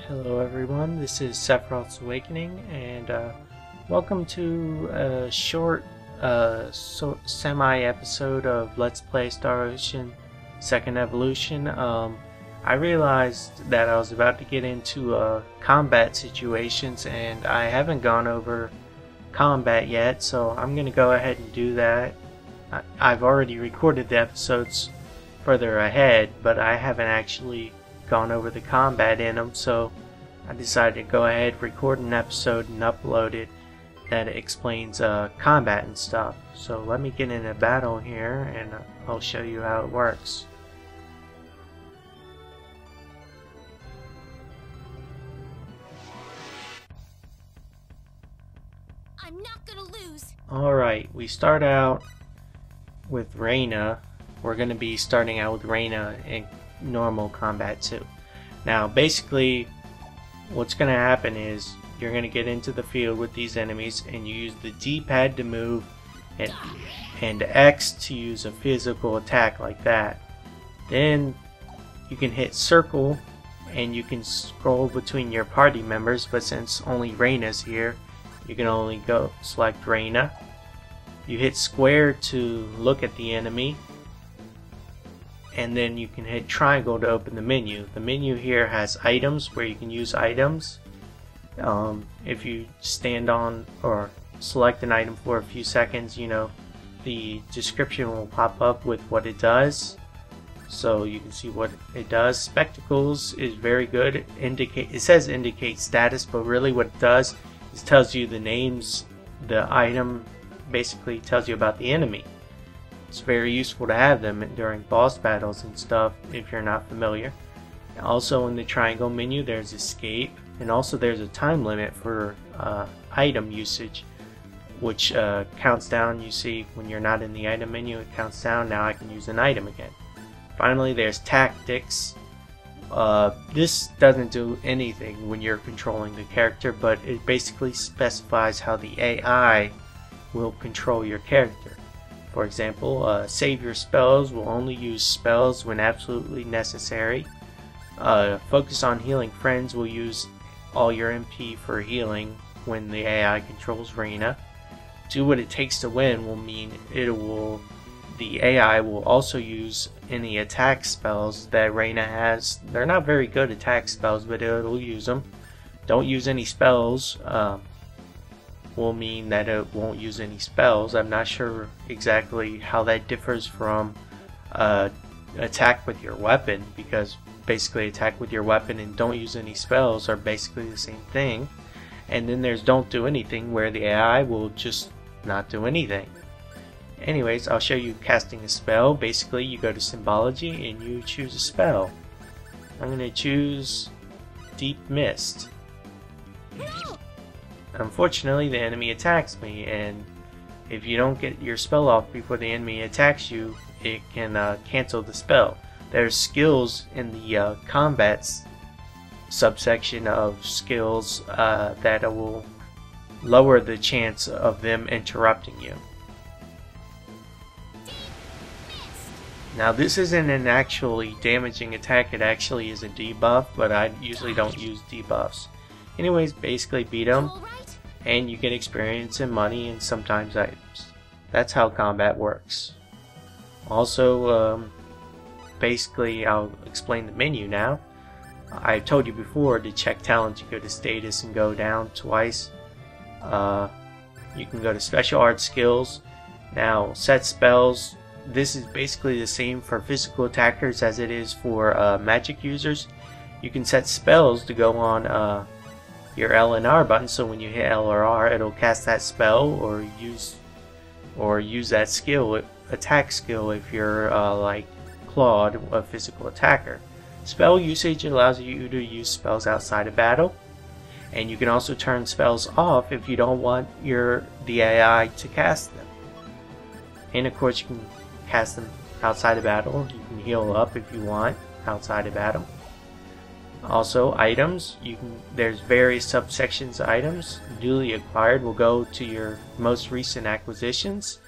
Hello everyone, this is Sephiroth's Awakening, and welcome to a short semi-episode of Let's Play Star Ocean Second Evolution. I realized that I was about to get into combat situations, and I haven't gone over combat yet, so I'm going to go ahead and do that. I've already recorded the episodes further ahead, but I haven't actually gone over the combat in them, so I decided to go ahead, record an episode and upload it that explains combat and stuff. So let me get in a battle here and I'll show you how it works. I'm not gonna lose. Alright, we start out with Reina. We're going to be starting out with Reina in normal combat too. Now basically what's going to happen is you're going to get into the field with these enemies and you use the D-pad to move and X to use a physical attack like that. Then you can hit circle and you can scroll between your party members, but since only Reina's here, you can only go select Reina. You hit square to look at the enemy, and then you can hit triangle to open the menu. The menu here has items where you can use items. If you stand on or select an item for a few seconds, you know, the description will pop up with what it does, so you can see what it does. Spectacles is very good. It says indicate status, but really what it does is tells you the names. The item basically tells you about the enemy. It's very useful to have them during boss battles and stuff if you're not familiar. Also in the triangle menu there's escape, and also there's a time limit for item usage, which counts down. You see when you're not in the item menu, it counts down. Now I can use an item again. Finally there's tactics. This doesn't do anything when you're controlling the character, but it basically specifies how the AI will control your character. For example, save your spells, will only use spells when absolutely necessary. Focus on healing friends, will use all your MP for healing when the AI controls Reina. Do what it takes to win will mean the AI will also use any attack spells that Reina has. They're not very good attack spells, but it'll use them. Don't use any spells will mean that it won't use any spells. I'm not sure exactly how that differs from attack with your weapon, because basically attack with your weapon and don't use any spells are basically the same thing. And then there's don't do anything, where the AI will just not do anything. Anyways, I'll show you casting a spell. Basically you go to symbology and you choose a spell. I'm going to choose Deep Mist. Unfortunately, the enemy attacks me, and if you don't get your spell off before the enemy attacks you, it can cancel the spell. There's skills in the combats subsection of skills that will lower the chance of them interrupting you. Now this isn't an actually damaging attack, it actually is a debuff, but I usually don't use debuffs. Anyways, basically beat them, and you get experience and money and sometimes items. That's how combat works. Also, basically I'll explain the menu now. I told you before to check talent, you go to status and go down twice. You can go to special art skills. Now set spells. This is basically the same for physical attackers as it is for magic users. You can set spells to go on your L and R button, so when you hit L or R it'll cast that spell or use that skill, attack skill, if you're like Claude, a physical attacker. Spell usage allows you to use spells outside of battle, and you can also turn spells off if you don't want the AI to cast them. And of course you can cast them outside of battle. You can heal up if you want outside of battle. Also items, there's various subsections of items. Newly acquired will go to your most recent acquisitions.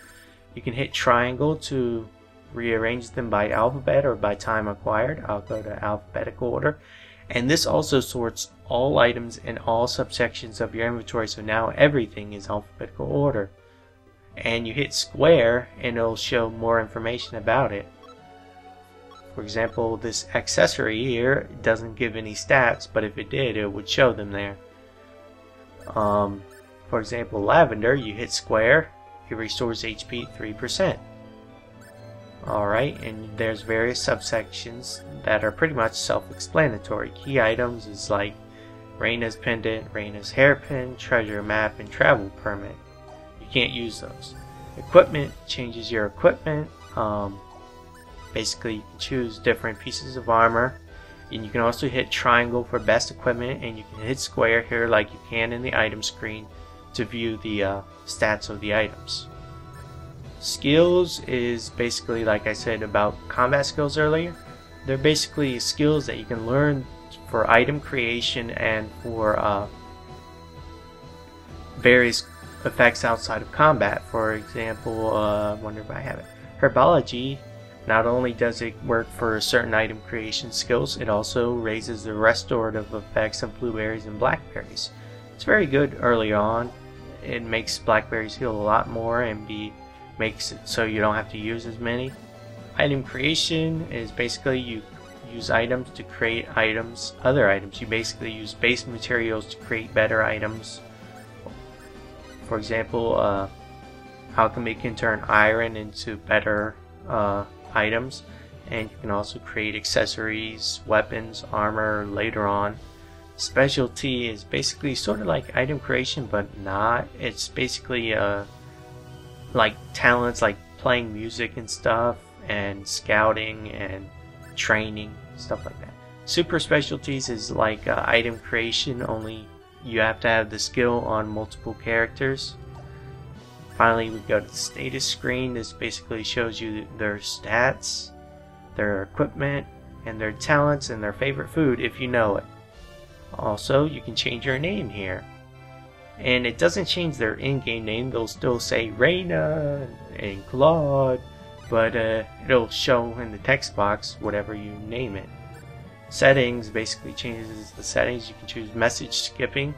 You can hit triangle to rearrange them by alphabet or by time acquired. I'll go to alphabetical order. And this also sorts all items in all subsections of your inventory, so now everything is alphabetical order. And you hit square and it'll show more information about it. For example, this accessory here doesn't give any stats, but if it did, it would show them there. For example, lavender, you hit square, it restores HP 3%. Alright, and there's various subsections that are pretty much self-explanatory. Key items is like Reina's pendant, Reina's hairpin, treasure map, and travel permit. You can't use those. Equipment changes your equipment. Basically, you can choose different pieces of armor. And you can also hit triangle for best equipment, and you can hit square here like you can in the item screen to view the stats of the items. Skills is basically, like I said about combat skills earlier, they're basically skills that you can learn for item creation and for various effects outside of combat. For example, I wonder if I have it. Herbology, not only does it work for certain item creation skills, it also raises the restorative effects of blueberries and blackberries. It's very good early on. It makes blackberries heal a lot more and makes it so you don't have to use as many. Item creation is basically you use items to create other items. You basically use base materials to create better items. For example, alchemy can turn iron into better items, and you can also create accessories, weapons, armor later on. Specialty is basically sort of like item creation, but not. It's basically like talents like playing music and stuff, and scouting and training, stuff like that. Super specialties is like item creation, only you have to have the skill on multiple characters. Finally, we go to the status screen. This basically shows you their stats, their equipment, and their talents, and their favorite food if you know it. Also, you can change your name here. And it doesn't change their in-game name. They'll still say Reina and Claude, but it'll show in the text box whatever you name it. Settings basically changes the settings. You can choose message skipping,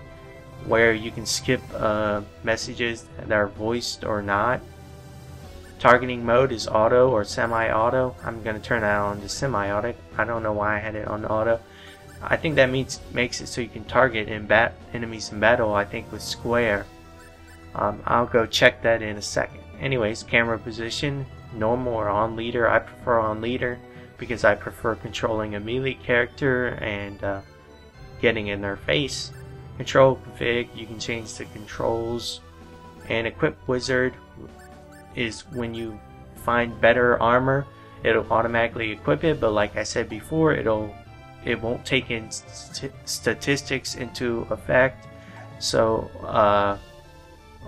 where you can skip messages that are voiced or not. Targeting mode is auto or semi-auto. I'm going to turn that on to semi-auto. I don't know why I had it on auto. I think that makes it so you can target enemies in battle, I think with square. I'll go check that in a second. Anyways, camera position, normal or on leader. I prefer on leader because I prefer controlling a melee character and getting in their face. Control config, you can change the controls. And equip wizard is when you find better armor, it'll automatically equip it, but like I said before, it won't take in statistics into effect, so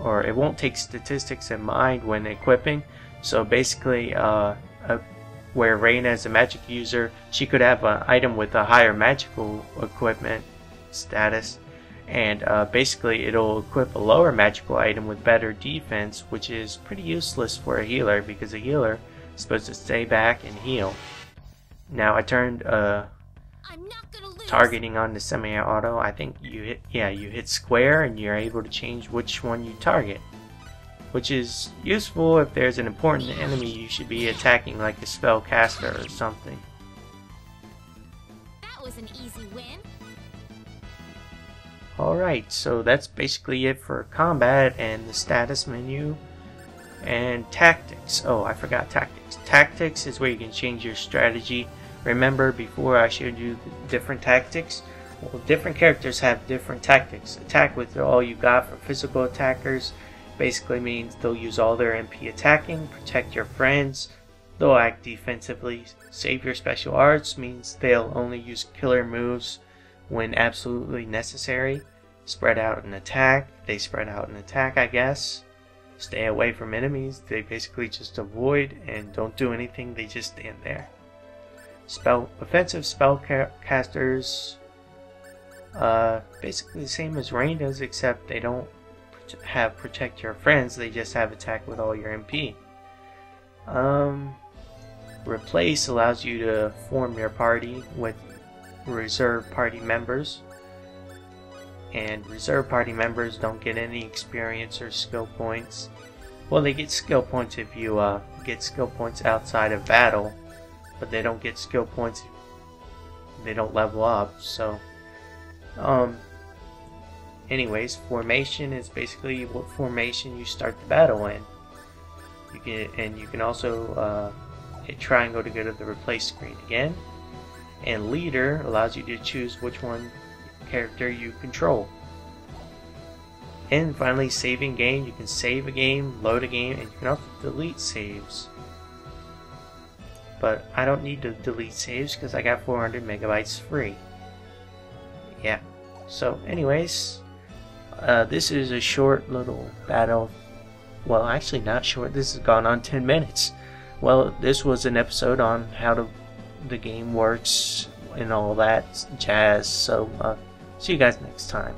or it won't take statistics in mind when equipping. So basically, where Reina is a magic user, she could have an item with a higher magical equipment status, and basically it'll equip a lower magical item with better defense, which is pretty useless for a healer because a healer is supposed to stay back and heal. Now I turned I'm not gonna lose. targeting on the semi-auto. I think you hit square and you're able to change which one you target, which is useful if there's an important enemy you should be attacking, like a spellcaster or something. That was an easy win. Alright, so that's basically it for combat and the status menu. And tactics. Oh, I forgot tactics. Tactics is where you can change your strategy. Remember before I showed you the different tactics? Well, different characters have different tactics. Attack with all you got for physical attackers basically means they'll use all their MP attacking, protect your friends, they'll act defensively. Save your special arts means they'll only use killer moves when absolutely necessary. Spread out and attack, they spread out and attack, I guess. Stay away from enemies, they basically just avoid and don't do anything, they just stand there. Offensive spellcasters, basically the same as Reina's, except they don't have protect your friends, they just have attack with all your MP. Replace allows you to form your party with reserve party members. And reserve party members don't get any experience or skill points. Well, they get skill points if you get skill points outside of battle, but they don't get skill points if they don't level up. So, anyways, formation is basically what formation you start the battle in. You can also hit triangle to go to the replace screen again. And leader allows you to choose which one character you control. And finally, saving game. You can save a game, load a game, and you can also delete saves. But I don't need to delete saves because I got 400 megabytes free. Yeah. So anyways, this is a short little battle. Well, actually not short. This has gone on 10 minutes. Well, this was an episode on how the game works and all that jazz. So see you guys next time.